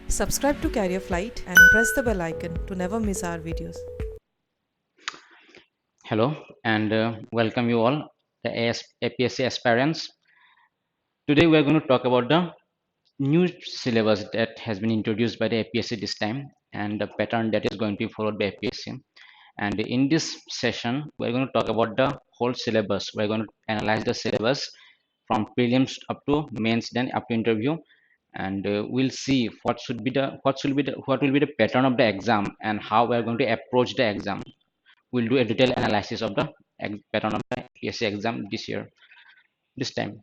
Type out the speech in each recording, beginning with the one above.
Subscribe to Careerflite and press the bell icon to never miss our videos. Hello and welcome you all, the APSC aspirants. Today we are going to talk about the new syllabus that has been introduced by the APSC this time and the pattern that is going to be followed by APSC. And in this session, we're going to talk about the whole syllabus. We're going to analyze the syllabus from prelims up to mains, then up to interview, and we'll see what will be the pattern of the exam and how we're going to approach the exam. We'll do a detailed analysis of the pattern of the APSC exam this time.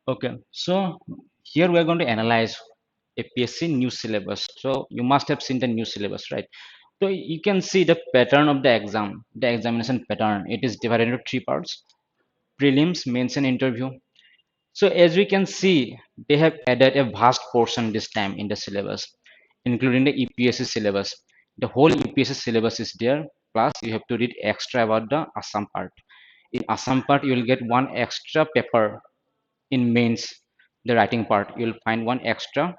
Okay, so here we are going to analyze APSC new syllabus. So you must have seen the new syllabus, right? So you can see the pattern of the exam, the examination pattern. It is divided into three parts: prelims, mains, and interview. So as we can see, they have added a vast portion this time in the syllabus, including the UPSC syllabus. The whole UPSC syllabus is there. Plus, you have to read extra about the Assam part. In Assam part, you will get one extra paper in mains, the writing part. You will find one extra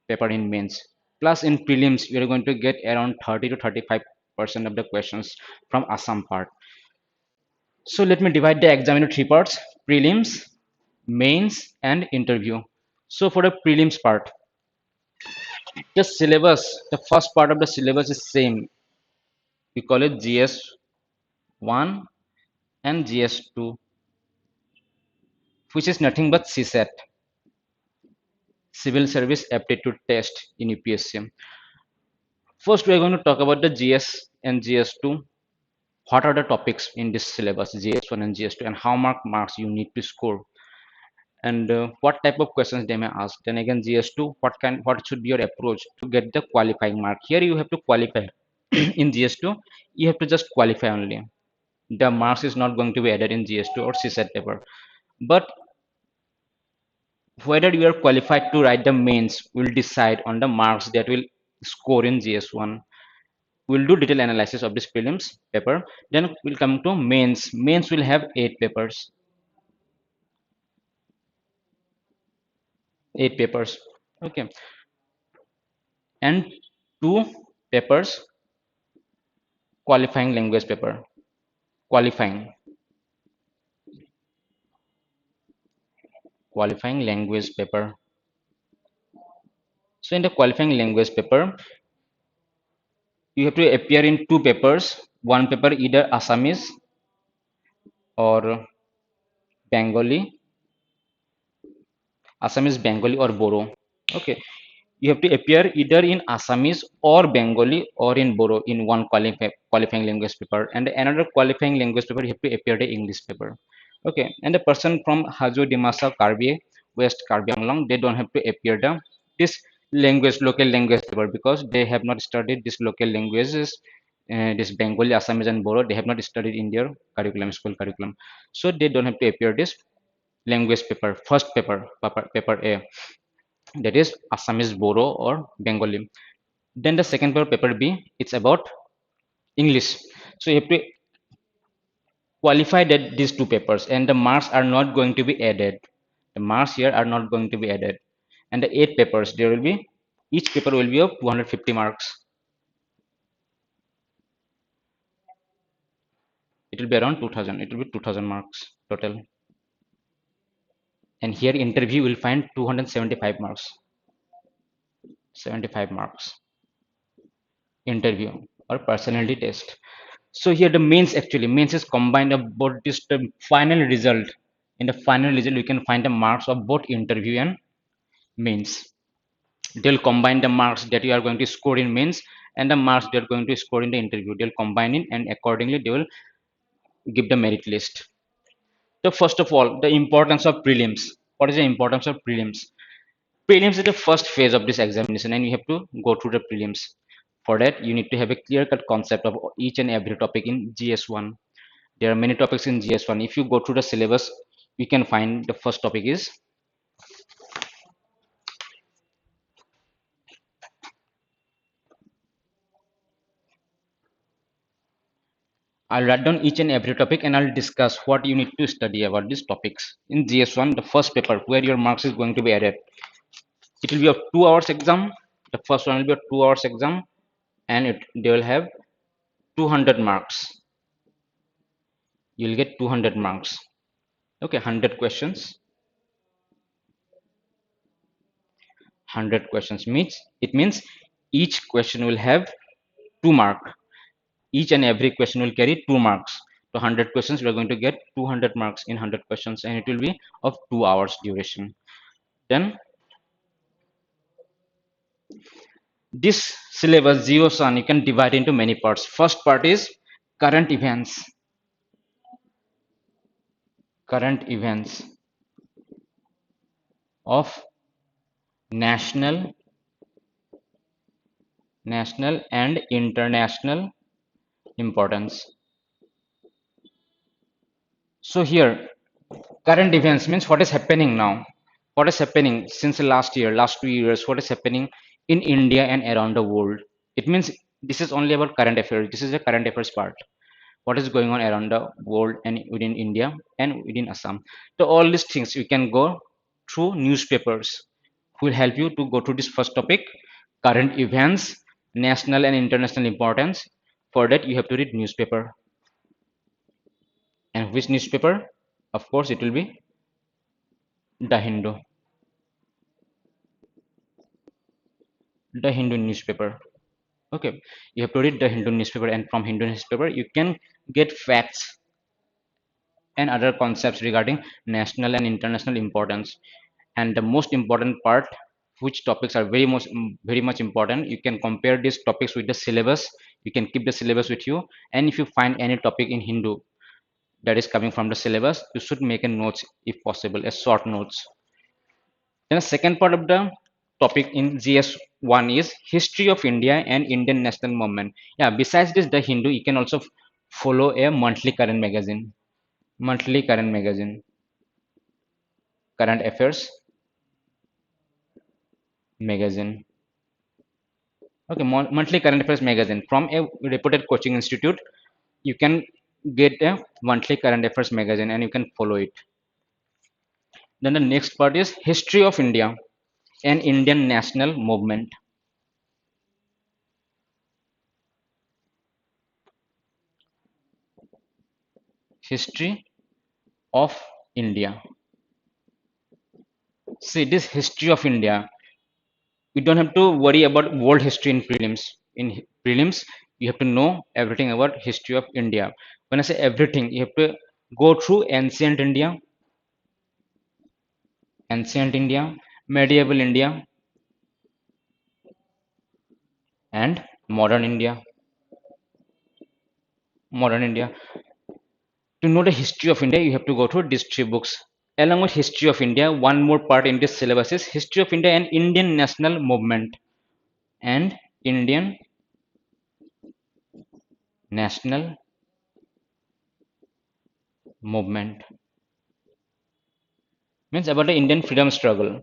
paper in mains. Plus, in prelims, you are going to get around 30 to 35% of the questions from Assam part. So let me divide the exam into three parts: prelims, mains, and interview. So for the prelims part, the syllabus, the first part of the syllabus is same. We call it GS1 and GS2, which is nothing but CSAT, Civil Service Aptitude Test in UPSC. First, we are going to talk about the GS and GS2. What are the topics in this syllabus, GS1 and GS2, and how marks you need to score, and what type of questions they may ask. Then again, GS2, what should be your approach to get the qualifying mark? Here you have to qualify. In GS2, you have to just qualify only. The marks is not going to be added in GS2 or CSAT paper. But whether you are qualified to write the mains will decide on the marks that will score in GS1. We'll do detailed analysis of this prelims paper. Then we'll come to mains. Mains will have 8 papers. 8 papers. Okay. And 2 papers qualifying language paper. Qualifying. Qualifying language paper. So in the qualifying language paper, you have to appear in 2 papers. One paper either Assamese or Bengali, Assamese, Bengali, or Boro. Okay, you have to appear either in Assamese or Bengali or in Boro in one qualifying language paper, and another qualifying language paper you have to appear the English paper. Okay, and the person from Hajo Dimasa Karbi West Karbi Anglong, they don't have to appear the this local language paper because they have not studied this local languages. This Bengali, Assamese, and Boro, they have not studied in their curriculum, school curriculum, so they don't have to appear this language paper. First paper A, that is Assamese, Boro, or Bengali. Then the second paper B, it's about English. So you have to qualify that these 2 papers, and the marks are not going to be added. The marks here are not going to be added. And the 8 papers, there will be, each paper will be of 250 marks. It will be around 2000. It will be 2000 marks total. And here interview will find 275 marks. 75 marks. Interview or personality test. So here the mains is combined of both this the final result. In the final result, you can find the marks of both interview and mains. They'll combine the marks that you are going to score in mains and the marks they are going to score in the interview. They'll combine it, and accordingly they will give the merit list. So first of all, the importance of prelims. What is the importance of prelims? Prelims is the first phase of this examination, and you have to go through the prelims. For that, you need to have a clear-cut concept of each and every topic in GS1. There are many topics in GS1. If you go through the syllabus, you can find the first topic is, I'll write down each and every topic and I'll discuss what you need to study about these topics. In GS1, the first paper where your marks is going to be added, it will be a 2 hours exam. The first one will be a 2 hours exam, and they will have 200 marks. You'll get 200 marks. Okay, 100 questions. 100 questions means it means each question will have 2 mark. Each and every question will carry 2 marks. So 100 questions, we are going to get 200 marks in 100 questions, and it will be of 2 hours duration. Then this syllabus zero sun you can divide into many parts. First part is current events. Current events of national, national and international importance. So here current events means what is happening now, what is happening since the last year, last 2 years, what is happening in India and around the world. It means this is only about current affairs. This is the current affairs part, what is going on around the world and within India and within Assam. So all these things you can go through newspapers, who will help you to go through this first topic, current events, national and international importance. For that you have to read newspaper. And which newspaper? Of course it will be the Hindu. The Hindu newspaper. Okay, you have to read the Hindu newspaper, and from Hindu newspaper you can get facts and other concepts regarding national and international importance. And the most important part, which topics are very much important, you can compare these topics with the syllabus. You can keep the syllabus with you, and if you find any topic in Hindu that is coming from the syllabus, you should make a notes if possible, a short notes. Then the second part of the topic in GS1 is history of India and Indian national movement. Yeah, besides this, the Hindu, you can also follow a monthly current magazine. Monthly current magazine, current affairs magazine. Okay, monthly current affairs magazine from a reputed coaching institute. You can get a monthly current affairs magazine and you can follow it. Then the next part is history of India and Indian national movement. History of India. See, this history of India, you don't have to worry about world history in prelims. In prelims, you have to know everything about history of India. When I say everything, you have to go through ancient India, medieval India, and modern India. Modern India. To know the history of India, you have to go through these 3 books. Along with history of India, one more part in this syllabus is history of India and Indian national movement. And Indian national movement means about the Indian freedom struggle.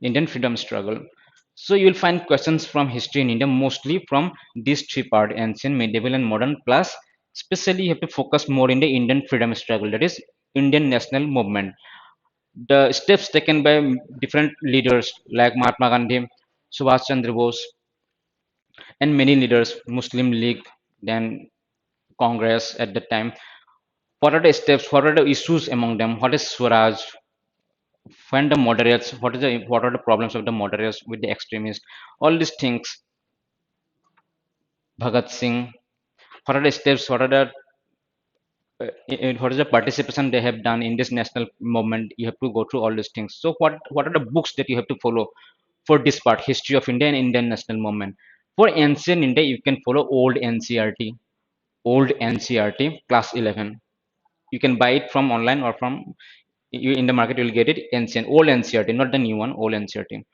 Indian freedom struggle. So you will find questions from history in India mostly from these 3 parts, ancient, medieval, and modern. Plus, especially you have to focus more in the Indian freedom struggle, that is Indian national movement. The steps taken by different leaders like Mahatma Gandhi, Subhash Chandra Bose, and many leaders, Muslim League, then Congress at the time. What are the steps? What are the issues among them? What is Swaraj? When the moderates, what are the problems of the moderates with the extremists? All these things. Bhagat Singh. What are the steps? What is the participation they have done in this national movement? You have to go through all these things. So what are the books that you have to follow for this part, history of India and Indian national movement? For ancient India, you can follow old NCRT class 11. You can buy it from online or from you in the market. You will get it ancient old NCRT, not the new one, old NCRT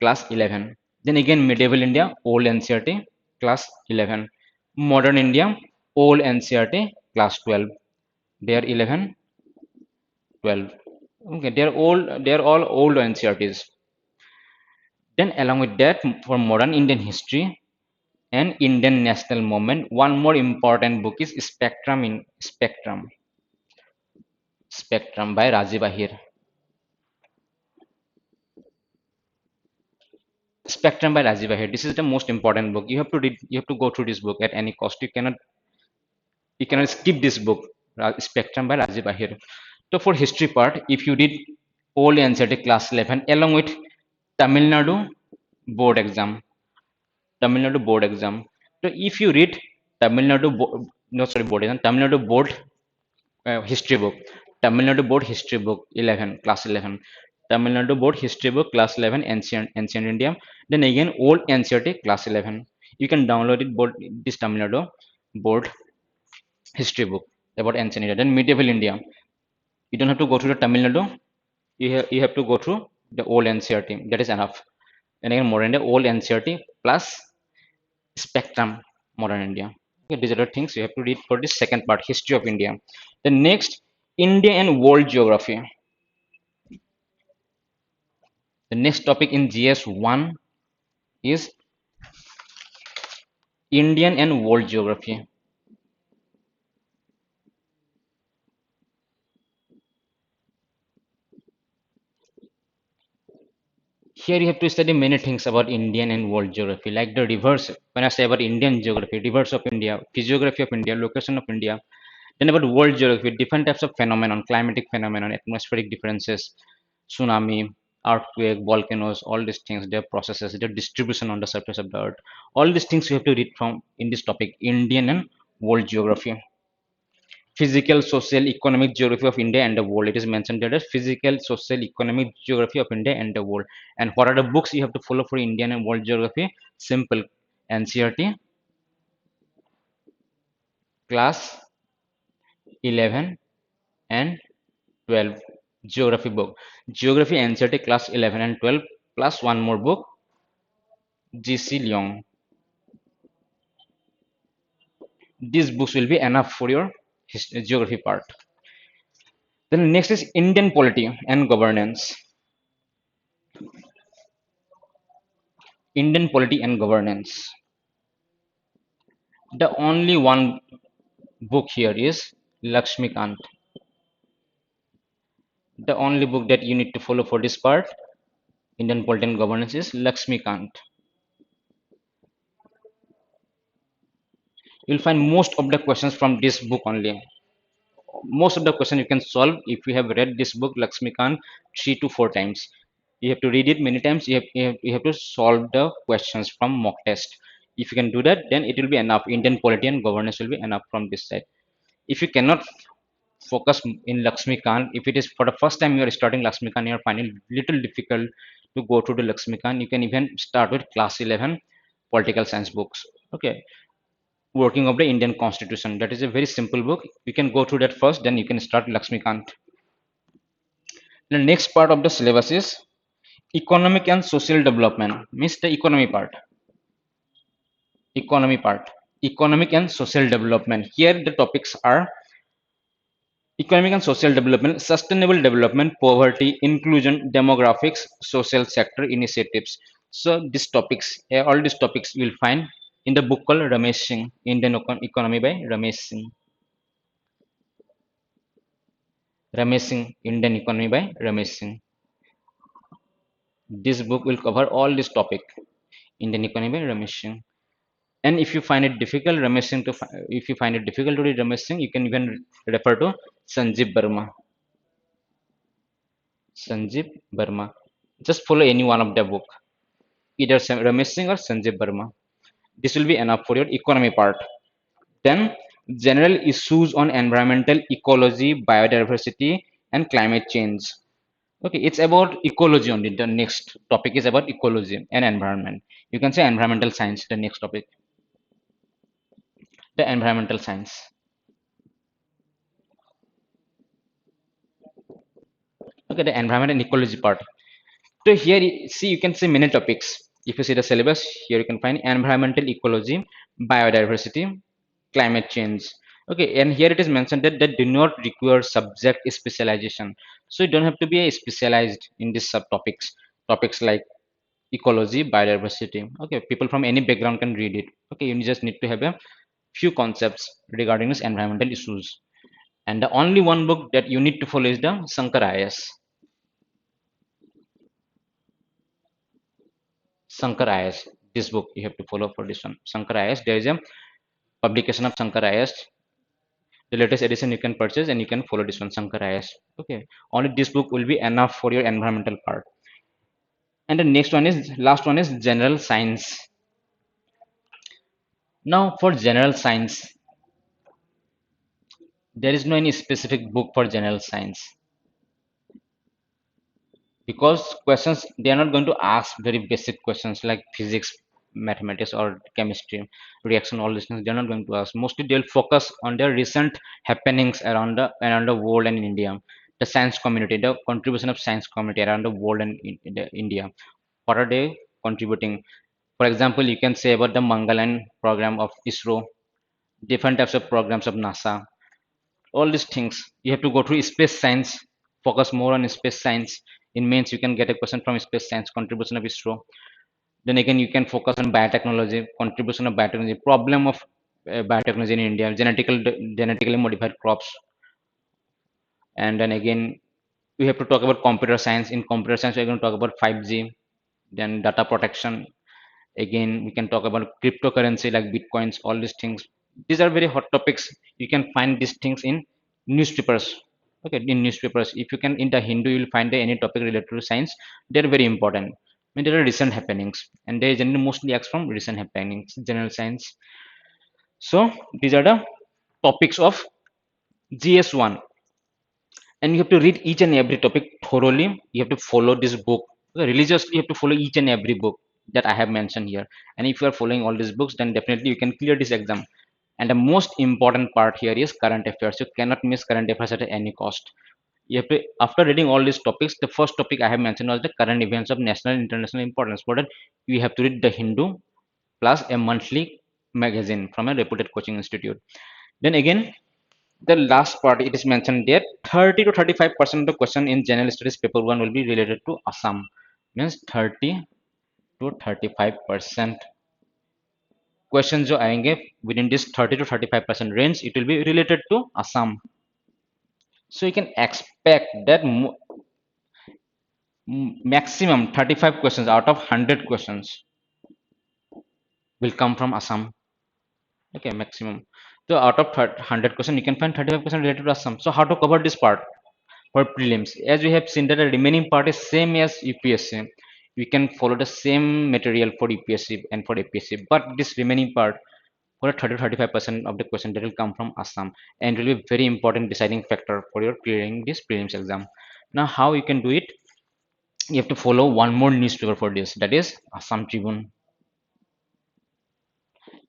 class 11. Then again medieval India, old NCRT class 11. Modern India, old NCRT class 12. They are 11, 12. Okay, they are all old NCRTs. Then along with that, for modern Indian history and Indian national movement, one more important book is Spectrum by Rajiv Ahir. Spectrum by Rajiv Ahir. This is the most important book. You have to read. You have to go through this book at any cost. You cannot skip this book. Spectrum by Rajiv Ahir. So for history part, if you read old NCERT class 11 along with Tamil Nadu board exam, Tamil Nadu board exam. So if you read Tamil Nadu, no sorry board exam, Tamil Nadu board history book, Tamil Nadu board history book 11 class 11, Tamil Nadu board history book class 11 ancient India. Then again old NCERT class 11. You can download it board this Tamil Nadu board history book about ancient India. Then medieval India. You don't have to go to the Tamil Nadu. You have to go through the old NCERT. That is enough. And again modern India old NCERT plus Spectrum modern India. Okay, these are the things you have to read for this second part, history of India. The next, India and world geography. The next topic in GS1 is Indian and world geography. Here you have to study many things about Indian and world geography, like the rivers. When I say about Indian geography, rivers of India, physiography of India, location of India. Then about world geography, different types of phenomenon, climatic phenomenon, atmospheric differences, tsunami, earthquake, volcanoes, all these things, their processes, their distribution on the surface of the earth. All these things you have to read from in this topic, Indian and world geography. Physical, social, economic geography of India and the world. It is mentioned there as physical, social, economic geography of India and the world. And what are the books you have to follow for Indian and world geography? Simple. NCERT, class 11 and 12 geography book. Geography NCERT class 11 and 12 plus one more book, GC Leong. These books will be enough for your geography part. Then next is Indian polity and governance. Indian polity and governance. The only one book here is Lakshmikant. The only book that you need to follow for this part, Indian polity and governance, is Lakshmikant. You'll find most of the questions from this book only. Most of the question you can solve if you have read this book Lakshmikant 3 to 4 times. You have to read it many times. You have to solve the questions from mock test. If you can do that, then it will be enough. Indian polity and governance will be enough from this side. If you cannot focus in Lakshmikant, if it is for the first time you are starting Lakshmikant, you are finding little difficult to go to the Lakshmikant, you can even start with class 11 political science books. Okay, working of the Indian Constitution. That is a very simple book. You can go through that first, then you can start Lakshmikant. The next part of the syllabus is economic and social development, means the economy part. Economy part. Economic and social development. Here the topics are economic and social development, sustainable development, poverty, inclusion, demographics, social sector initiatives. So these topics, all these topics you will find in the book called Ramesh Singh, Indian Economy by Ramesh Singh. Ramesh Singh, Indian Economy by Ramesh Singh. This book will cover all this topic, Indian Economy by Ramesh Singh. And if you find it difficult, if you find it difficult to read Ramesh Singh, you can even refer to Sanjeev Verma. Sanjeev Verma. Just follow any one of the book, either Ramesh Singh or Sanjeev Verma. This will be enough for your economy part. Then general issues on environmental ecology, biodiversity, and climate change. Okay, it's about ecology only. The next topic is about ecology and environment. You can say environmental science, the next topic. The environmental science. Okay, the environment and ecology part. So here, see, you can see many topics. If you see the syllabus, here you can find environmental ecology, biodiversity, climate change. Okay, and here it is mentioned that do not require subject specialization. So you don't have to be a specialized in these subtopics. Topics like ecology, biodiversity. Okay, people from any background can read it. Okay, you just need to have a few concepts regarding this environmental issues. And the only one book that you need to follow is the Sankar IAS. Shankar IS. This book you have to follow for this one. Shankar IS. There is a publication of Shankar IS. The latest edition you can purchase and you can follow this one, Shankar IS. Okay. Only this book will be enough for your environmental part. And the next one is last one is general science. Now for general science, there is no any specific book for general science because questions they are not going to ask very basic questions like physics, mathematics, or chemistry, reaction, all these things. They're not going to ask. Mostly they'll focus on their recent happenings around the world and in India, the science community, the contribution of science community around the world and in India. What are they contributing? For example, you can say about the Mangalan program of ISRO, different types of programs of NASA, all these things. You have to go through space science, focus more on space science. In mains you can get a question from space science, contribution of ISRO. Then again you can focus on biotechnology, contribution of biotechnology, problem of biotechnology in India, genetically modified crops. And then again we have to talk about computer science. In computer science we're going to talk about 5G, then data protection. Again we can talk about cryptocurrency like bitcoins, all these things. These are very hot topics. You can find these things in newspapers. Okay, in newspapers, if you can, in the Hindu you will find any topic related to science. They're very important. I mean, there are recent happenings and they generally mostly ask from recent happenings, general science. So these are the topics of GS1, and you have to read each and every topic thoroughly. You have to follow this book. Okay, religiously you have to follow each and every book that I have mentioned here. And if you are following all these books, then definitely you can clear this exam. And the most important part here is current affairs. You cannot miss current affairs at any cost. You have to, after reading all these topics, the first topic I have mentioned was the current events of national and international importance. For that you have to read the Hindu plus a monthly magazine from a reputed coaching institute. Then again, the last part, it is mentioned there 30 to 35% of the question in general studies paper 1 will be related to Assam. Means 30 to 35% questions जो आएंगे within this 30 to 35% range, it will be related to Assam. So you can expect that maximum 35 questions out of 100 questions will come from Assam. Okay, maximum. So out of 100 questions you can find 35% related to Assam. So how to cover this part for prelims? As we have seen that the remaining part is same as UPSC. We can follow the same material for UPSC and for APSC, but this remaining part for a 30 to 35% of the question that will come from Assam, and will be very important deciding factor for your clearing this prelims exam. Now how you can do it? You have to follow one more newspaper for this, that is Assam Tribune.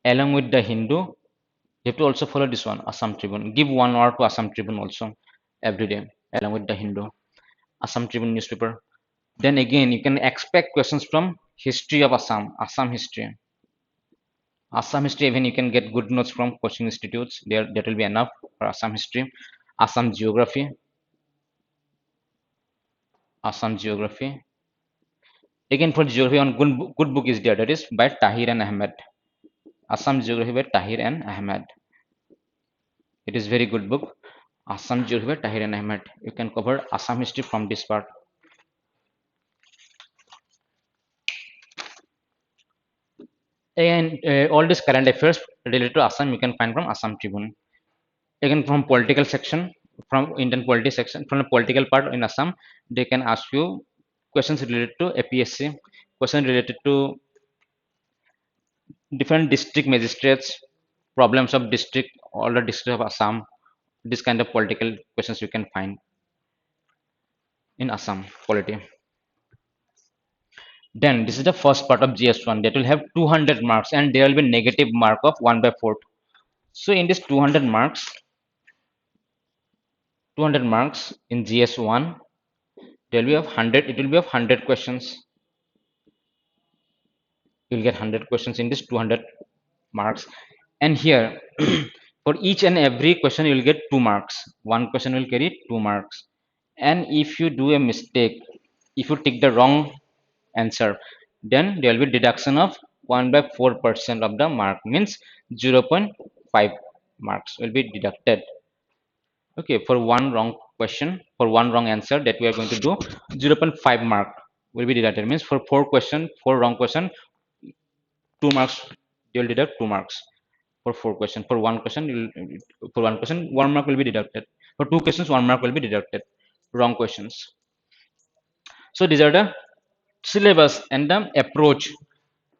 Along with the Hindu, you have to also follow this one, Assam Tribune. Give 1 hour to Assam Tribune also every day, along with the Hindu. Assam Tribune newspaper. Then again you can expect questions from history of Assam, Assam history. Assam history, even you can get good notes from coaching institutes. There, that will be enough for Assam history. Assam geography. Assam geography. Again for geography, on good book is there, that is by Tahir and Ahmed. Assam geography by Tahir and Ahmed. It is very good book. Assam geography by Tahir and Ahmed. You can cover Assam history from this part. And all these current affairs related to Assam you can find from Assam Tribune. Again from political section, from Indian politics section, from the political part in Assam, they can ask you questions related to APSC, questions related to different district magistrates, problems of district, all the districts of Assam. This kind of political questions you can find in Assam polity. Then this is the first part of GS1 that will have 200 marks, and there will be negative mark of 1 by 4. So in this 200 marks in GS1, there will be of 100, it will be of 100 questions. You'll get 100 questions in this 200 marks. And here for each and every question you will get 2 marks. One question will carry 2 marks. And if you do a mistake, if you take the wrong answer, then there will be deduction of 1 by 4% of the mark, means 0.5 marks will be deducted. Okay, for one wrong question, for one wrong answer, that we are going to do 0.5 mark will be deducted. Means for 4 question, 4 wrong question, 2 marks, they will deduct 2 marks. For 4 question, for for 1 question, 1 mark will be deducted. For 2 questions, 1 mark will be deducted. Wrong questions. So these are the syllabus and the approach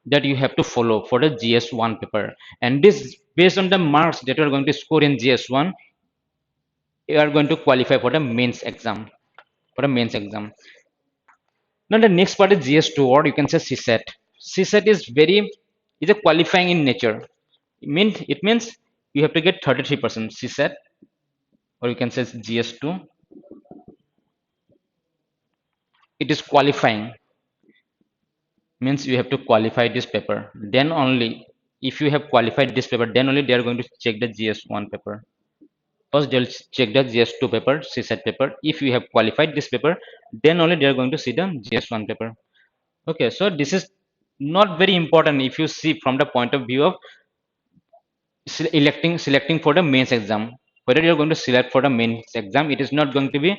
that you have to follow for the GS1 paper. And this based on the marks that you are going to score in GS1, you are going to qualify for the mains exam. For the mains exam. Now the next part is GS2, or you can say CSET. CSET is a qualifying in nature. It means you have to get 33% CSET, or you can say GS2. It is qualifying, means you have to qualify this paper. Then only, if you have qualified this paper, then only they are going to check the GS1 paper. First they'll check the GS2 paper, CSET paper. If you have qualified this paper, then only they are going to see the GS1 paper. Okay, so this is not very important if you see from the point of view of selecting for the mains exam. Whether you're going to select for the mains exam, it is not going to be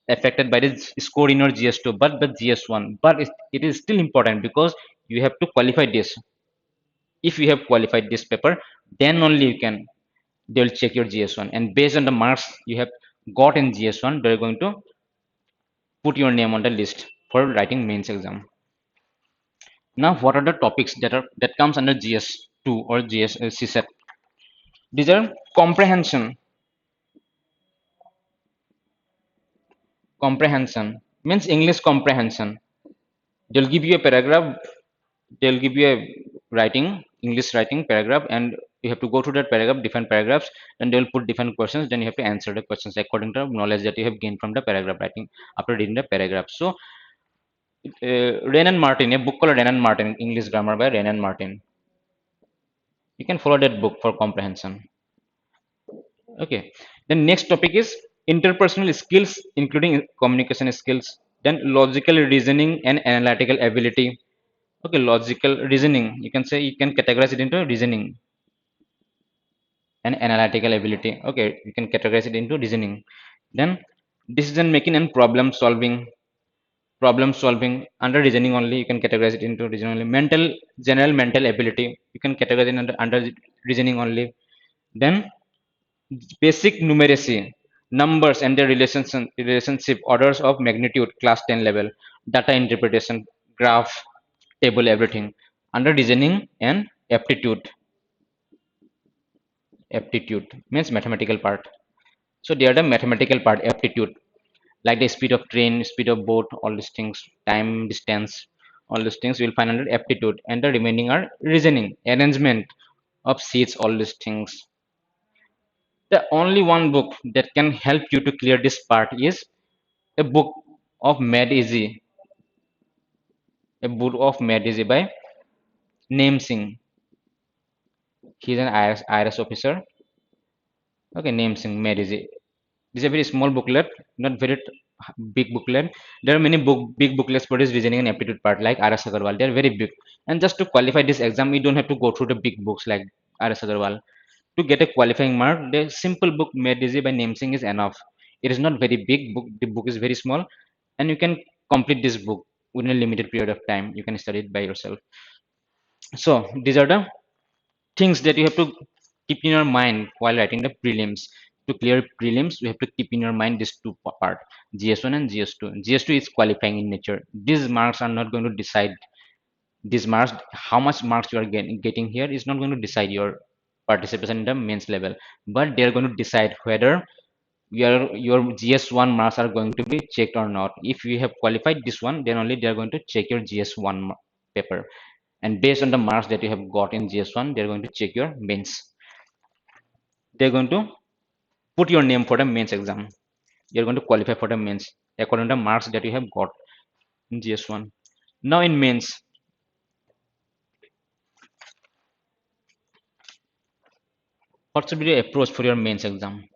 affected by the score in your GS2, but the GS1. But it is still important because you have to qualify this. If you have qualified this paper, then only you can, they will check your GS1, and based on the marks you have got in GS1, they're going to put your name on the list for writing mains exam. Now, what are the topics that comes under GS2 or CSET? These are comprehension. Comprehension means English comprehension. They'll give you a paragraph, they'll give you a writing, English writing paragraph, and you have to go through that paragraph, different paragraphs, and they'll put different questions. Then you have to answer the questions according to the knowledge that you have gained from the paragraph writing after reading the paragraph. So, Rain and Martin, a book called Rain and Martin, English Grammar by Rain and Martin. You can follow that book for comprehension. Okay. The next topic is interpersonal skills, including communication skills. Then logical reasoning and analytical ability. Okay, logical reasoning. You can say, you can categorize it into reasoning and analytical ability. Okay, you can categorize it into reasoning. Then decision making and problem solving. Problem solving under reasoning only. You can categorize it into reasoning only. General mental ability. You can categorize it under reasoning only. Then basic numeracy, numbers and their relationship, orders of magnitude, class 10 level, data interpretation, graph, table, everything under reasoning. And aptitude. Aptitude means mathematical part. So they are the mathematical part, aptitude, like the speed of train, speed of boat, all these things, time, distance, all these things you will find under aptitude. And the remaining are reasoning, arrangement of seats, all these things. The only one book that can help you to clear this part is a book of Mad Easy, a book of Mad Easy by Name Singh. He's an IRS officer. Okay, Name Singh, Mad Easy. This is a very small booklet, not very big booklet. There are many big booklets for this reasoning and aptitude part, like R.S. Agarwal. They are very big. And just to qualify this exam, you don't have to go through the big books like R.S. Agarwal. To get a qualifying mark, the simple book Made Easy by Name Singh is enough. It is not very big book. The book is very small, and you can complete this book within a limited period of time. You can study it by yourself. So these are the things that you have to keep in your mind while writing the prelims. To clear prelims, you have to keep in your mind these two part, GS1 and GS2. GS2 is qualifying in nature. These marks are not going to decide, these marks, how much marks you are getting here is not going to decide your participation in the mains level, but they are going to decide whether your GS1 marks are going to be checked or not. If you have qualified this one, then only they are going to check your GS1 paper, and based on the marks that you have got in GS1, they are going to check your mains. They're going to put your name for the mains exam. You're going to qualify for the mains according to the marks that you have got in GS1. Now in mains, what should be the approach for your mains exam?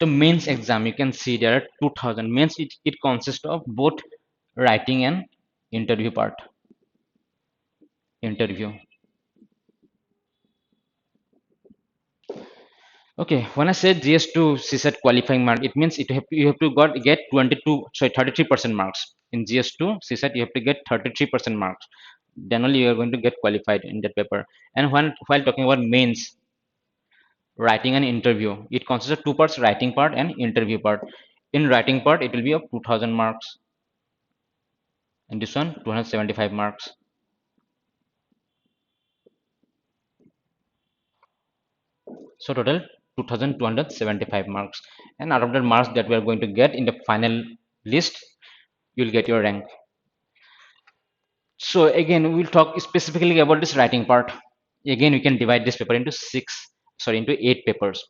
The mains exam, you can see there are 2000 mains. It consists of both writing and interview part. Interview. Okay, when I said GS2 CSAT qualifying mark, it means you have to get 22, sorry, 33% marks. In GS2 CSAT, you have to get 33% marks. Then only you are going to get qualified in that paper. And while talking about mains, writing an interview, it consists of two parts: writing part and interview part. In writing part, it will be of 2000 marks, and this one 275 marks. So total 2275 marks. And out of the marks that we are going to get in the final list, you'll get your rank. So again, we'll talk specifically about this writing part. Again, we can divide this paper into into eight papers.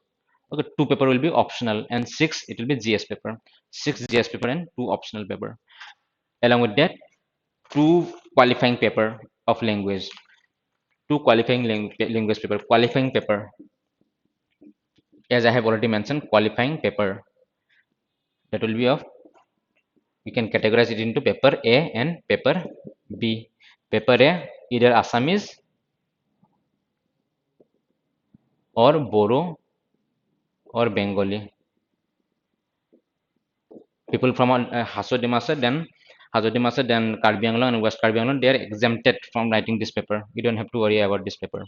Okay, two paper will be optional, and six it will be GS paper. Six GS paper and two optional paper. Along with that, two qualifying paper of language. Two qualifying language paper. Qualifying paper, as I have already mentioned, qualifying paper that will be of, we can categorize it into paper A and paper B. Paper A, either Assamese or Boro or Bengali. People from Hasodimasa, then Karbi Anglong and West Karbi Anglong, they are exempted from writing this paper. You don't have to worry about this paper.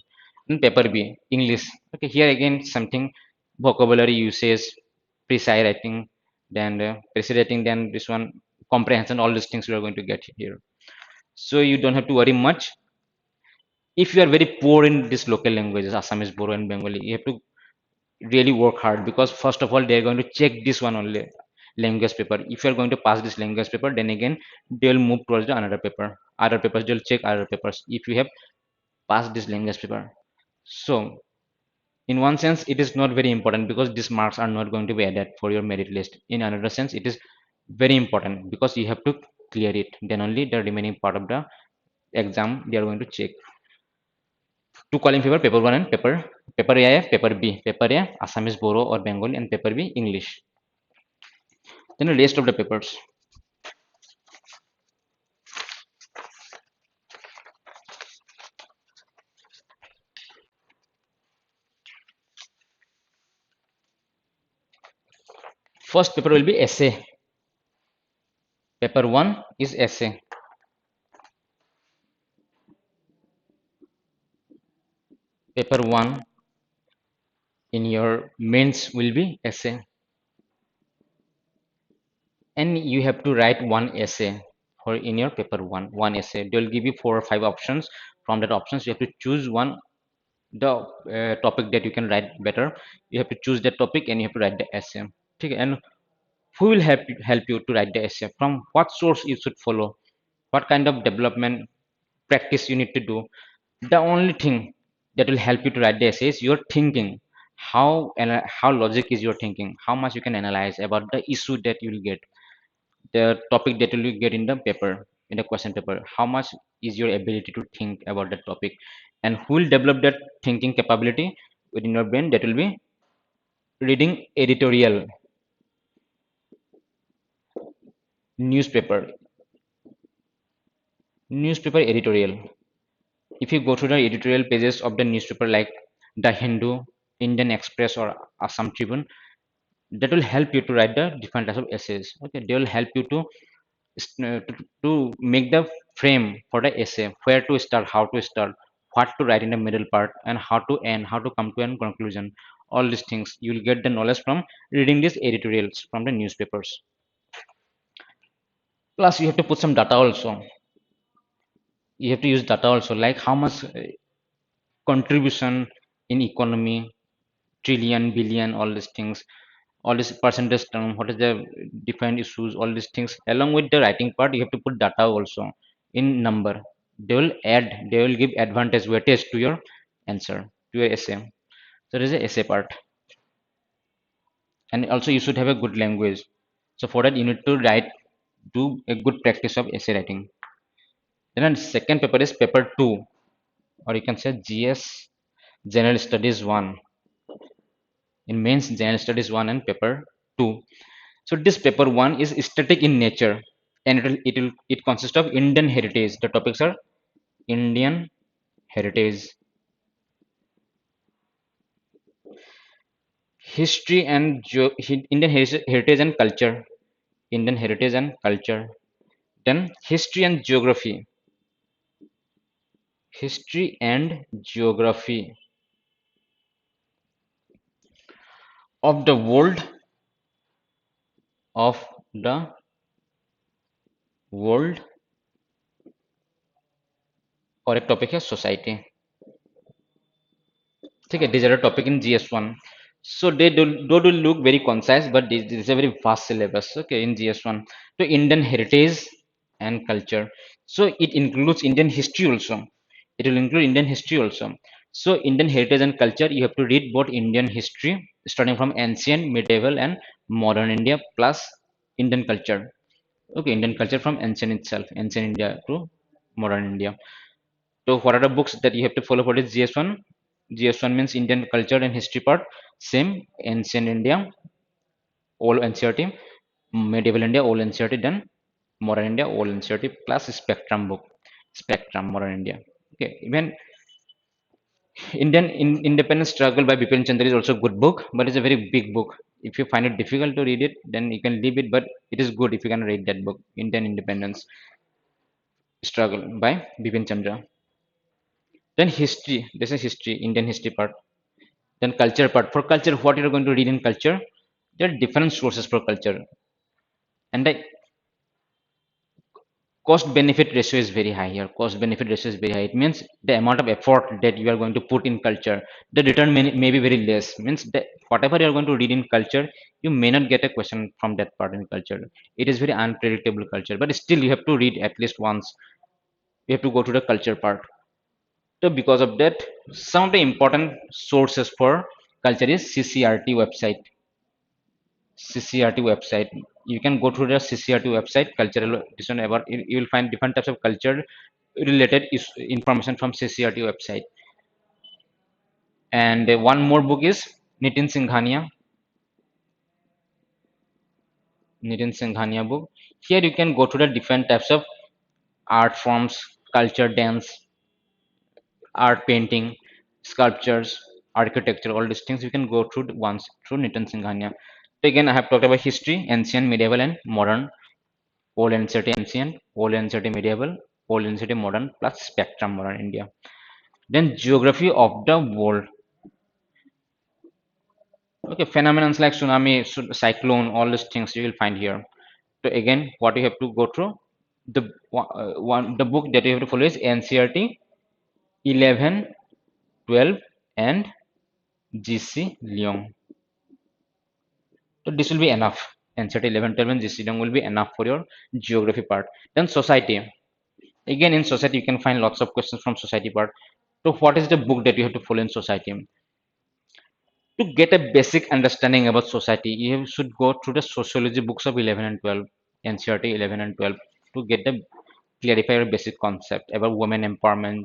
And paper B, English. Okay, here again something vocabulary usage, precise writing, then precise writing, then this one comprehension. All these things we are going to get here. So you don't have to worry much. If you are very poor in these local languages, Assamese, Boro, and Bengali, you have to really work hard, because first of all they are going to check this one only, language paper. If you are going to pass this language paper, then again they will move towards the another paper. Other papers, they will check other papers if you have passed this language paper. So in one sense it is not very important, because these marks are not going to be added for your merit list. In another sense it is very important, because you have to clear it, then only the remaining part of the exam they are going to check. Two calling paper, paper 1 and paper A, paper B. Paper A, Assamese, Boro or Bengali, and paper B, English. Then the rest of the papers. First paper will be essay. Paper 1 is essay. Paper 1 in your mains will be essay. And you have to write one essay for in your paper 1. One essay. They will give you 4 or 5 options. From that options, you have to choose one, the topic that you can write better. You have to choose that topic and you have to write the essay. Okay, and who will help you to write the essay? From what source you should follow? What kind of development practice you need to do? The only thing that will help you to write the essay is your thinking. How logic is your thinking? How much you can analyze about the issue that you will get, the topic that you will get in the paper, in the question paper. How much is your ability to think about that topic, and who will develop that thinking capability within your brain? That will be reading editorial, newspaper, newspaper editorial. If you go to the editorial pages of the newspaper like the Hindu, Indian Express or Assam Tribune, that will help you to write the different types of essays. Okay, they will help you to to make the frame for the essay, where to start, how to start, what to write in the middle part, and how to end, how to come to a conclusion. All these things you will get the knowledge from reading these editorials from the newspapers. Plus you have to put some data also. You have to use data also, like how much contribution in economy, trillion, billion, all these things, all this percentage term, what is the defined issues, all these things. Along with the writing part, you have to put data also in number. They will give advantage weightage to your answer, to your essay. So there is a essay part, and also you should have a good language. So for that, you need to do a good practice of essay writing. Then the second paper is paper two, or you can say GS General Studies 1. In mains, General Studies 1 and paper 2. So this paper 1 is static in nature, and it consists of Indian heritage. The topics are Indian heritage. history and Indian heritage and culture. Indian heritage and culture. Then history and geography. History and geography of the world, of the world. और एक topic है society. ठीक है, these are a topic in GS1. So they do look very concise, but this is a very vast syllabus. Okay, in GS1. So Indian heritage and culture. So it includes Indian history also. It will include Indian history also. So Indian heritage and culture, you have to read both Indian history, starting from ancient, medieval, and modern India, plus Indian culture. Okay, Indian culture from ancient itself, ancient India to modern India. So what are the books that you have to follow for this GS1? GS1 means Indian culture and history part. Same ancient India, all NCRT, medieval India, all NCRT, then modern India, all NCRT plus Spectrum book. Spectrum, modern India. Okay, even Independence Struggle by Bipin Chandra is also a good book, but it's a very big book. If you find it difficult to read it, then you can leave it, but it is good if you can read that book, Indian Independence Struggle by Bipin Chandra. Then history, this is history, Indian history part. Then culture part. For culture, what you're going to read in culture, there are different sources for culture, and the cost benefit ratio is very high here. Cost benefit ratio is very high. It means the amount of effort that you are going to put in culture, the return may be very less. Means that whatever you are going to read in culture, you may not get a question from that part in culture. It is very unpredictable culture, but still you have to read at least once. You have to go to the culture part. So because of that, some of the important sources for culture is CCRT website. CCRT website. You can go to the CCRT website, cultural edition about you will find different types of culture related information from CCRT website. And one more book is Nitin Singhania. Nitin Singhania book. Here you can go to the different types of art forms, culture, dance, art, painting, sculptures, architecture, all these things you can go through once through Nitin Singhania. So again, I have talked about history, ancient, medieval, and modern. Old NCT ancient, old NCT medieval, old NCT modern plus spectrum modern India. Then geography of the world. Okay, phenomena like tsunami, cyclone, all these things you will find here. So again, what you have to go through, the the book that you have to follow is NCRT 11, 12, and GC Leong. So this will be enough. NCRT 11, 12, and GC Leong will be enough for your geography part. Then society. Again, in society, you can find lots of questions from society part. So what is the book that you have to follow in society? To get a basic understanding about society, you should go through the sociology books of 11 and 12, NCRT 11 and 12, to get the clarify your basic concept about women empowerment,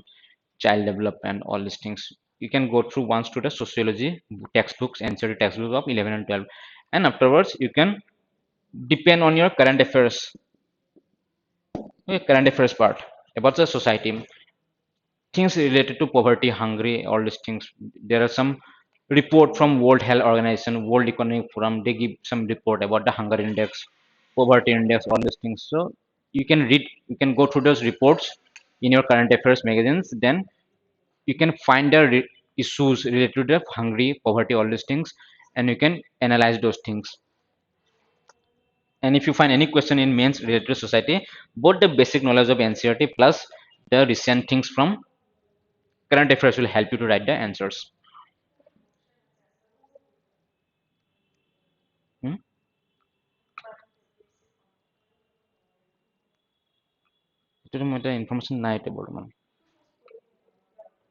child development, all these things. You can go through once to the sociology textbooks, NCRT textbooks of 11 and 12, and afterwards you can depend on your current affairs, okay, current affairs part about the society. Things related to poverty, hungry, all these things. There are some report from World Health Organization, World Economic Forum. They give some report about the hunger index, poverty index, all these things. So you can read, you can go through those reports in your current affairs magazines. Then you can find the issues related to the hungry, poverty, all these things, and you can analyze those things. And if you find any question in mains related to society, both the basic knowledge of NCRT plus the recent things from current affairs will help you to write the answers. Hmm? এটার মধ্যে information নাই এটা বর্তমান.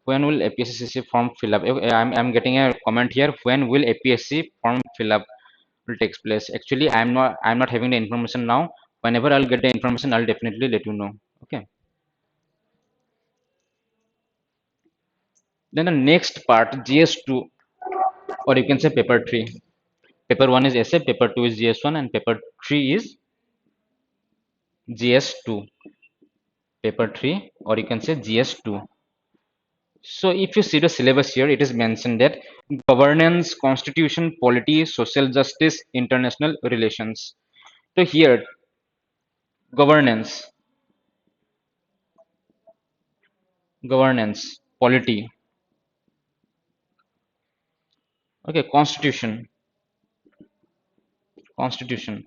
When will APSC form fill up? Okay, I'm getting a comment here. When will APSC form fill up will takes place? Actually, I'm not having the information now. Whenever I'll get the information, I'll definitely let you know. Okay. Then the next part, GS2, or you can say paper 3. Paper 1 is essay, paper 2 is GS1, and paper 3 is GS2. Paper 3, or you can say GS2. So if you see the syllabus here, it is mentioned that governance, constitution, polity, social justice, international relations. So here, governance, governance, polity, okay, constitution, constitution.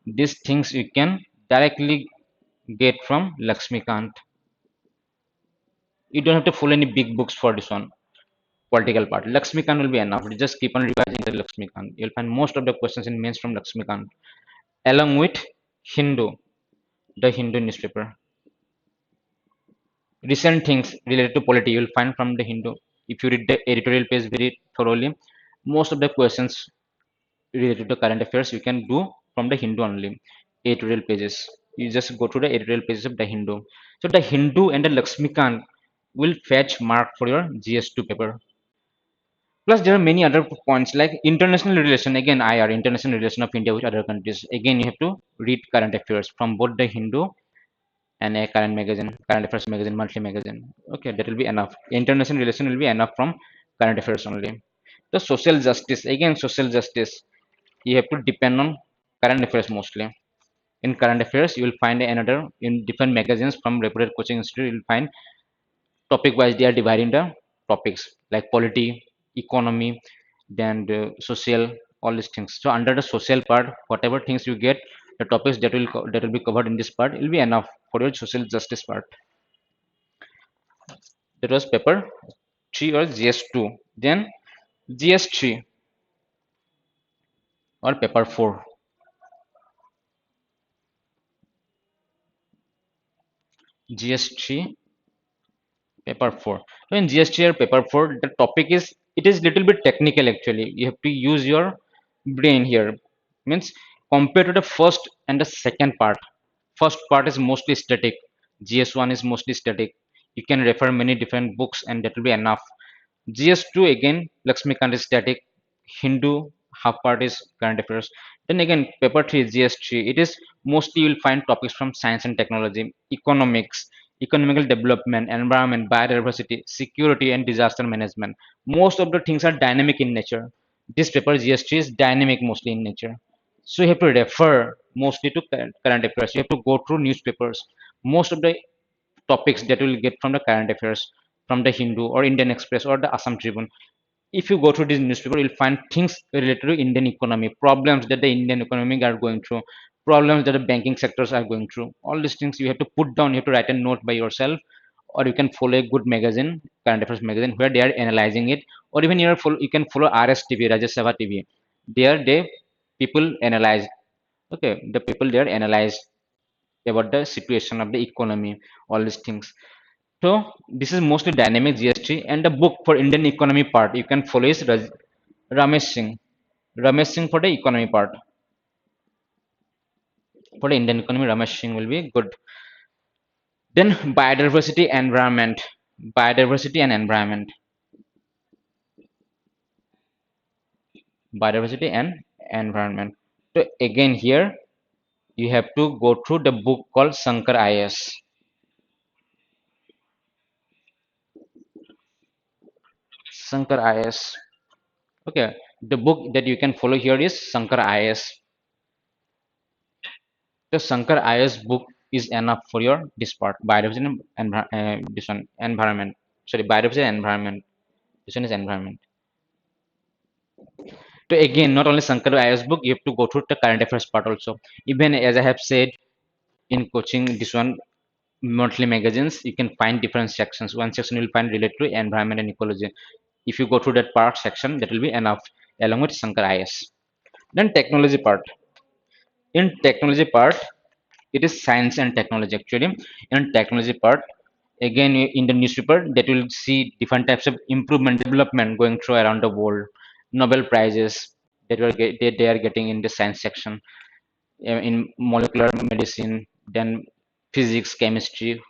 These things you can directly get from Lakshmikant. You don't have to follow any big books for this one. Political part. Lakshmikant will be enough. Just keep on revising the Lakshmikant. You'll find most of the questions in mains from Lakshmikant. Along with Hindu, the Hindu newspaper. Recent things related to polity you'll find from the Hindu. If you read the editorial page very thoroughly, most of the questions related to current affairs you can do from the Hindu only. Editorial pages. You just go to the editorial pages of the Hindu. So the Hindu and the Lakshmikant will fetch mark for your GS2 paper. Plus, there are many other points like international relation. Again, IR, international relation of India with other countries. Again, you have to read current affairs from both the Hindu and a current magazine, current affairs magazine, monthly magazine. Okay, that will be enough. International relation will be enough from current affairs only. The social justice. Again, social justice. You have to depend on current affairs mostly. In current affairs, you will find another in different magazines from reputed coaching institute. You will find topic wise they are dividing the topics like polity, economy, then the social, all these things. So under the social part, whatever things you get, the topics that that will be covered in this part will be enough for your social justice part. That was paper 3 or GS2. Then GS3 or paper 4. GS3 paper 4. So in GS3 or paper 4, the topic is, it is little bit technical actually. You have to use your brain here. Means compared to the first and the second part. First part is mostly static. GS1 is mostly static. You can refer many different books and that will be enough. GS2 again, Lakshmikant is static. Hindu half part is current affairs. Then again, paper 3 GS3. It is mostly you will find topics from science and technology, economics, economical development, environment, biodiversity, security, and disaster management. Most of the things are dynamic in nature. This paper GS3 is dynamic mostly in nature. So you have to refer mostly to current affairs. You have to go through newspapers. Most of the topics that you will get from the current affairs, from the Hindu or Indian Express or the Assam Tribune. If you go through this newspaper, you'll find things related to Indian economy, problems that the Indian economy are going through, problems that the banking sectors are going through. All these things you have to put down, you have to write a note by yourself, or you can follow a good magazine, current affairs magazine, where they are analyzing it, or even you can follow RSTV, Rajya Sabha TV. There they people analyze. Okay, the people there analyze about the situation of the economy, all these things. So this is mostly dynamic GST, and the book for Indian economy part you can follow is Ramesh Singh. Ramesh Singh for the economy part. For the Indian economy, Ramesh Singh will be good. Then biodiversity environment. Biodiversity and environment. Biodiversity and environment. So again here you have to go through the book called Sankar IS. Sankar IS. Okay. The book that you can follow here is Sankar IS. The Shankar IS book is enough for your this part, biodiversity and this one environment. Sorry, biodiversity and environment. This one is environment. So again, not only Shankar IS book, you have to go through the current affairs part also. Even as I have said in coaching, this one monthly magazines, you can find different sections. One section you will find related to environment and ecology. If you go through that part section, that will be enough along with Shankar IS. Then technology part. In technology part, it is science and technology actually. In technology part, again in the newspaper that will see different types of improvement development going through around the world, Nobel prizes that they are getting in the science section, in molecular medicine, then physics, chemistry,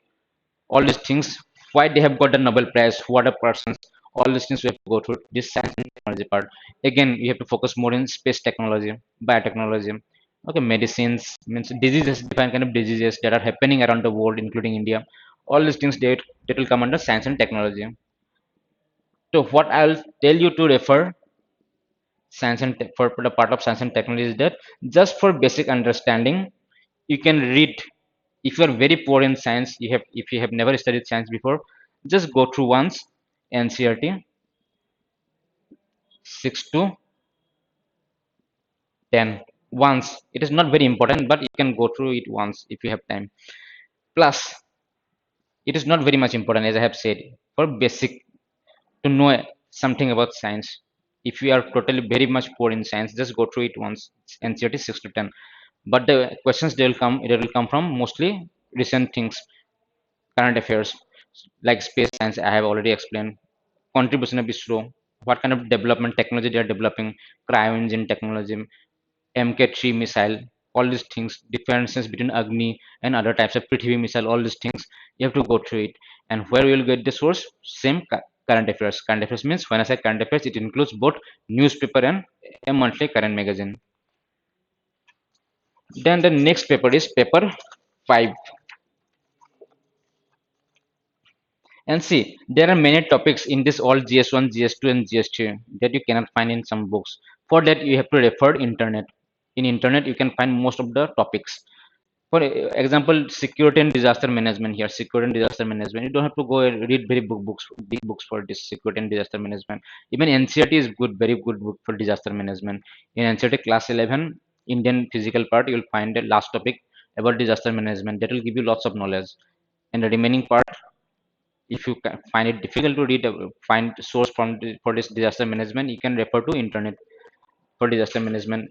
all these things, why they have got the Nobel prize, what are persons, all these things we have to go through this science and technology part. Again, you have to focus more in space technology, biotechnology. Okay, medicines means diseases, different kind of diseases that are happening around the world including India. All these things that will come under science and technology. So what I'll tell you to refer science and for the part of science and technology is that just for basic understanding, you can read. If you are very poor in science, if you have never studied science before, just go through once NCRT 6 to 10 once. It is not very important, but you can go through it once if you have time. Plus, it is not very much important, as I have said, for basic to know something about science. If you are totally very much poor in science, just go through it once. NCRT 6 to 10. But the questions they will come from mostly recent things, current affairs, like space science. I have already explained. Contribution of ISRO, what kind of development technology they are developing, cryo engine technology, MK3 missile, all these things, differences between Agni and other types of Prithvi missile, all these things, you have to go through it. And where you will get the source? Same current affairs. Current affairs means when I say current affairs, it includes both newspaper and a monthly current magazine. Then the next paper is paper 5. And see, there are many topics in this all GS1, GS2, and GS3 that you cannot find in some books. For that, you have to refer internet. In internet, you can find most of the topics. For example, security and disaster management here, security and disaster management. You don't have to go and read very big books for this security and disaster management. Even NCRT is good, very good book for disaster management. In NCRT class 11, Indian physical part, you will find the last topic about disaster management. That will give you lots of knowledge. And the remaining part, if you find it difficult to read, find source for this disaster management, you can refer to internet for disaster management.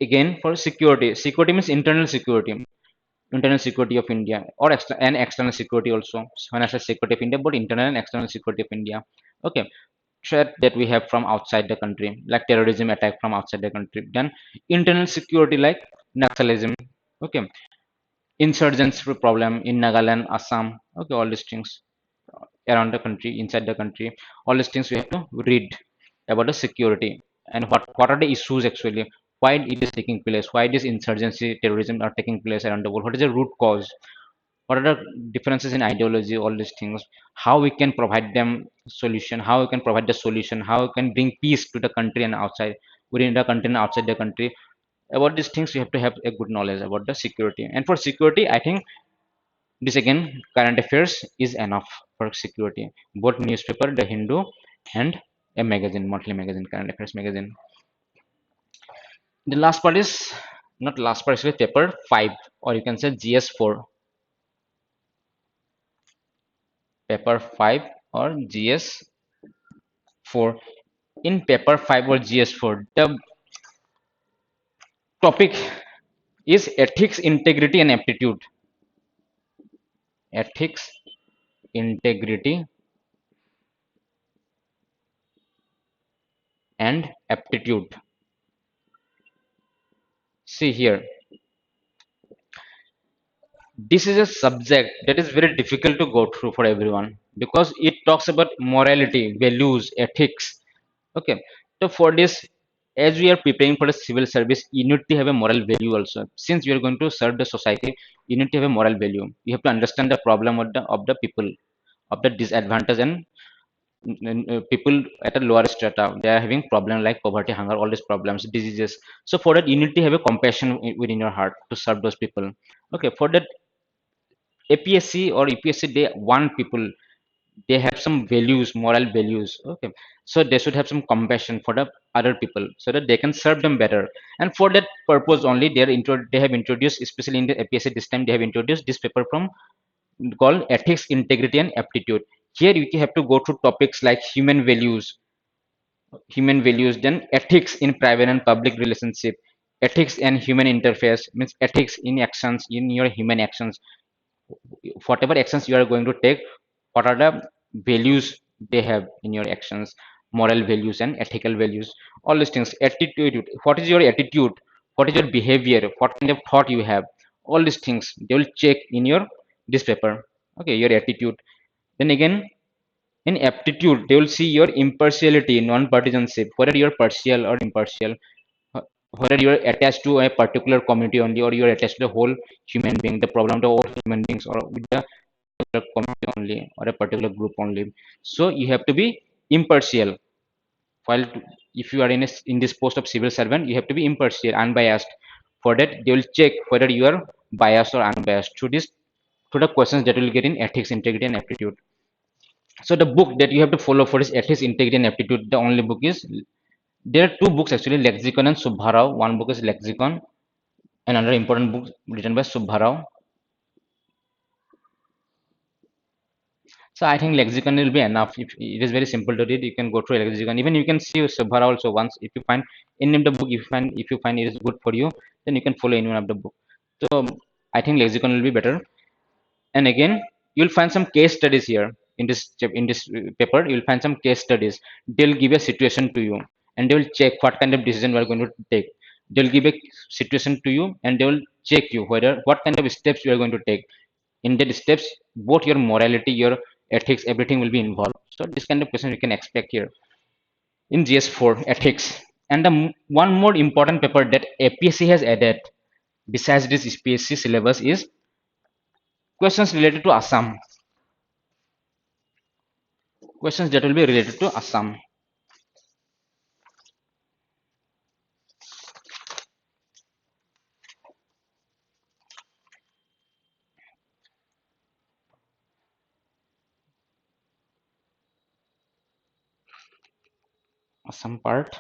Again, for security, security means internal security of India, or and external security also. So when I say security of India, but internal and external security of India. Okay, threat that we have from outside the country, like terrorism attack from outside the country. Then internal security like Naxalism. Okay, insurgency problem in Nagaland, Assam. Okay, all these things around the country, inside the country, all these things we have to read about the security and what are the issues actually, why it is taking place, why this insurgency terrorism are taking place around the world, what is the root cause, what are the differences in ideology, all these things, how we can provide them solution, how we can provide the solution, how we can bring peace to the country and outside, within the country and outside the country. About these things you have to have a good knowledge about the security. And for security, I think this again, current affairs is enough for security. Both newspaper, the Hindu, and a magazine, monthly magazine, current affairs magazine. The last part is not last part, actually paper 5, or you can say GS4. Paper 5 or GS4. In paper 5 or GS4, the topic is ethics, integrity, and aptitude. Ethics, integrity, and aptitude. See here, this is a subject that is very difficult to go through for everyone because it talks about morality, values, ethics. Okay, so for this, as we are preparing for the civil service, you need to have a moral value also. Since you are going to serve the society, you need to have a moral value. You have to understand the problem of the people, of the disadvantage, and people at a lower strata, they are having problem like poverty, hunger, all these problems, diseases. So for that, you need to have a compassion within your heart to serve those people. Okay, for that, APSC or UPSC, they want people, they have some values, moral values. Okay, so they should have some compassion for the other people so that they can serve them better. And for that purpose only, they have introduced, especially in the APSC this time, they have introduced this paper from called ethics, integrity, and aptitude. Here you have to go through topics like human values, then ethics in private and public relationship, ethics and human interface means ethics in actions, in your human actions, whatever actions you are going to take, what are the values they have in your actions, moral values and ethical values, all these things. Attitude, what is your attitude, what is your behavior, what kind of thought you have, all these things they will check in your this paper. Okay, your attitude. Then again, in aptitude, they will see your impartiality, non-partisanship, whether you're partial or impartial, uh, whether you're attached to a particular community only, or you're attached to the whole human being, the problem of the whole human beings, or with the particular community only, or a particular group only. So you have to be impartial. While if you are in this post of civil servant, you have to be impartial, unbiased. For that, they will check whether you are biased or unbiased through this through the questions that will get in ethics, integrity, and aptitude. So the book that you have to follow for this ethics, integrity, and aptitude, the only book is there are two books actually, Lexicon and Subharao. One book is Lexicon, and another important book written by Subharao. So I think Lexicon will be enough. If it is very simple to read, you can go through Lexicon. Even you can see Subhara also once. If you find any of the book, if you find it is good for you, then you can follow any one of the book. So I think Lexicon will be better. And again, you'll find some case studies here in this paper. You'll find some case studies. They'll give a situation to you, and they will check what kind of decision we are going to take. They'll give a situation to you, and they will check you whether what kind of steps you are going to take. In that steps, both your morality, your ethics, everything will be involved. So this kind of question you can expect here in GS4 ethics. And one more important paper that APSC has added besides this UPSC syllabus is questions related to Assam. Questions that will be related to Assam. Assam part.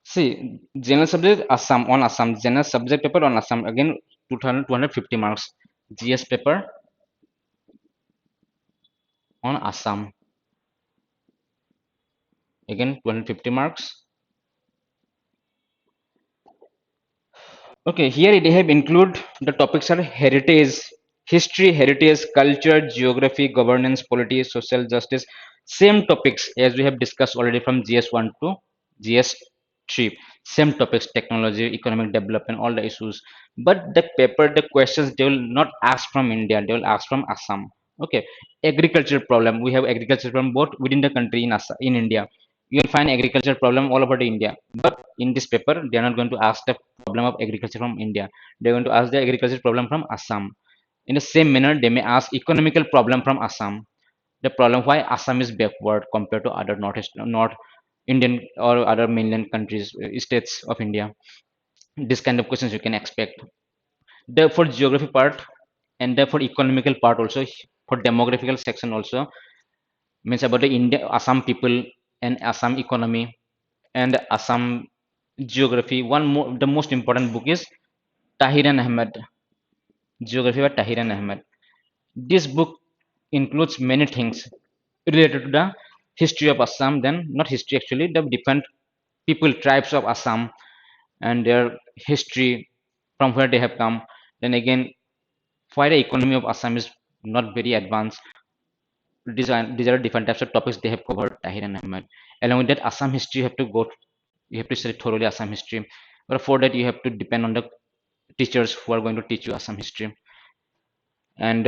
See, general subject Assam on Assam. General subject paper on Assam. Again, 250 marks. GS paper on Assam. Again, 250 marks. Okay, here they have include the topics are heritage, history, heritage, culture, geography, governance, politics, social justice. Same topics as we have discussed already from GS1 to GS3. Same topics, technology, economic development, all the issues. But the paper, the questions they will not ask from India, they will ask from Assam. Okay, agriculture problem. We have agriculture problem both within the country in Assam, in India. You will find agriculture problem all over the India. But in this paper, they are not going to ask the problem of agriculture from India. They're going to ask the agriculture problem from Assam. In the same manner, they may ask economical problem from Assam. The problem why Assam is backward compared to other North Indian or other mainland countries, states of India. This kind of questions you can expect. The for geography part and the for economical part also, for demographical section also, means about the India Assam people and Assam economy and Assam geography. One more, the most important book is Tahiran Ahmed, Geography by Tahiran Ahmed. This book includes many things related to the history of Assam, then not history actually, the different people, tribes of Assam and their history, from where they have come. Then again, why the economy of Assam is not very advanced. These are different types of topics they have covered, Tahir and Ahmed. Along with that, Assam history you have to study thoroughly Assam history. But for that, you have to depend on the teachers who are going to teach you Assam history. And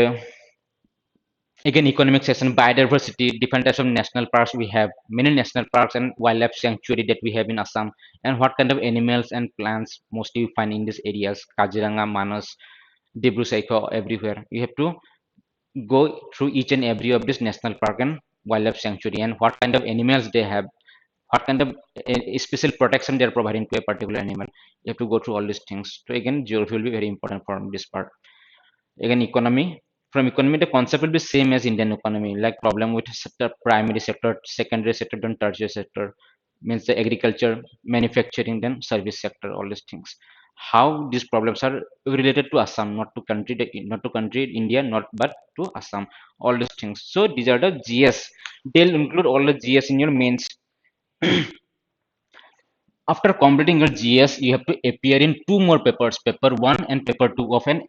again, economic section, biodiversity, different types of national parks we have, many national parks and wildlife sanctuary that we have in Assam, and what kind of animals and plants mostly you find in these areas, Kaziranga, Manas, Dibru Saikho, everywhere. You have to go through each and every of this national park and wildlife sanctuary and what kind of animals they have, what kind of special protection they are providing to a particular animal. You have to go through all these things. So again, geography will be very important for this part. Again, economy, from economy the concept will be same as Indian economy, like problem with sector, primary sector, secondary sector, then tertiary sector, means the agriculture, manufacturing, then service sector, all these things. How these problems are related to Assam, not to country India, not but to Assam, all these things. So these are the GS. They'll include all the GS in your mains. After completing your GS, you have to appear in two more papers, paper 1 and paper 2 of an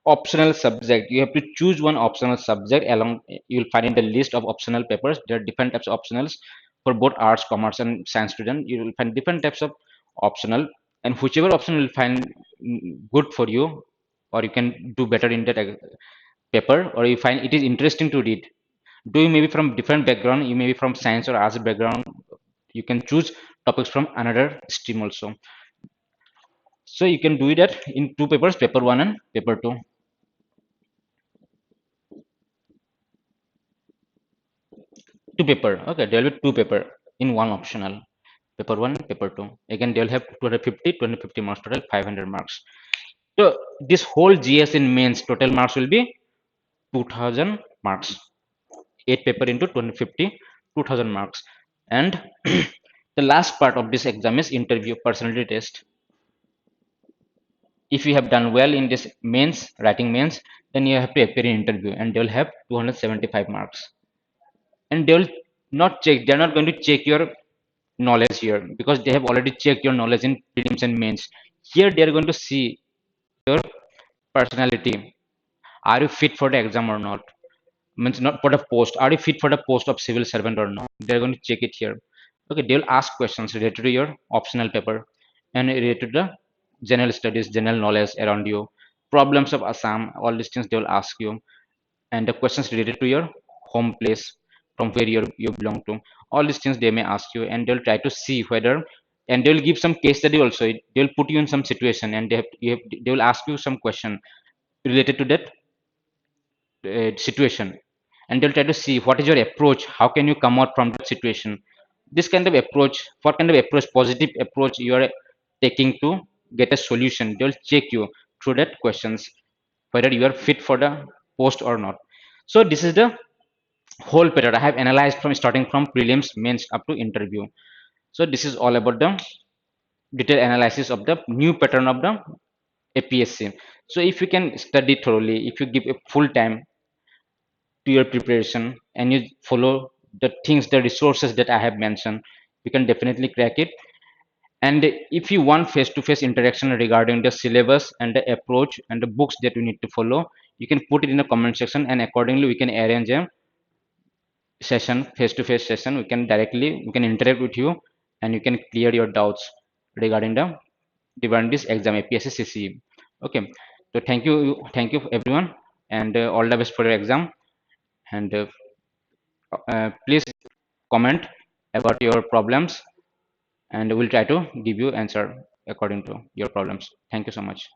optional subject. You have to choose one optional subject along. You'll find in the list of optional papers there are different types of optionals for both arts, commerce, and science student. You will find different types of optional, and whichever option you will find good for you, or you can do better in that paper, or you find it is interesting to read. Do you may be from different background, you may be from science or arts background, you can choose topics from another stream also. So you can do that in two papers, paper 1 and paper 2. two paper. Okay, there will be two paper in one optional. Paper 1, paper 2. Again, they will have 250 marks total, 500 marks. So this whole GS in mains total marks will be 2000 marks. 8 paper into 250, 2000 marks. And the last part of this exam is interview personality test. If you have done well in this mains, writing mains, then you have to appear in interview and they will have 275 marks. And they will not check, they're not going to check your knowledge here because they have already checked your knowledge in prelims and mains. Here they are going to see your personality. Are you fit for the exam or not? Means not for the post. Are you fit for the post of civil servant or not? They're going to check it here. Okay, they'll ask questions related to your optional paper and related to the general studies, general knowledge around you, problems of Assam, all these things they will ask you, and the questions related to your home place from where you belong to. All these things they may ask you, and they'll try to see whether, and they'll give some case study also. They'll put you in some situation, and they will ask you some question related to that situation, and they'll try to see what is your approach, how can you come out from that situation. This kind of approach, what kind of approach, positive approach you are taking to get a solution, they'll check you through that questions whether you are fit for the post or not. So this is the whole period I have analyzed from starting from prelims, mains up to interview. So this is all about the detailed analysis of the new pattern of the APSC. So if you can study thoroughly, if you give a full time to your preparation and you follow the things, the resources that I have mentioned, you can definitely crack it. And if you want face-to-face interaction regarding the syllabus and the approach and the books that you need to follow, you can put it in the comment section, and accordingly we can arrange a session, face-to-face session. We can interact with you, and you can clear your doubts regarding the regarding this exam, APSC CCE. Okay, so thank you everyone, and all the best for your exam. And please comment about your problems, and we'll try to give you answer according to your problems. Thank you so much.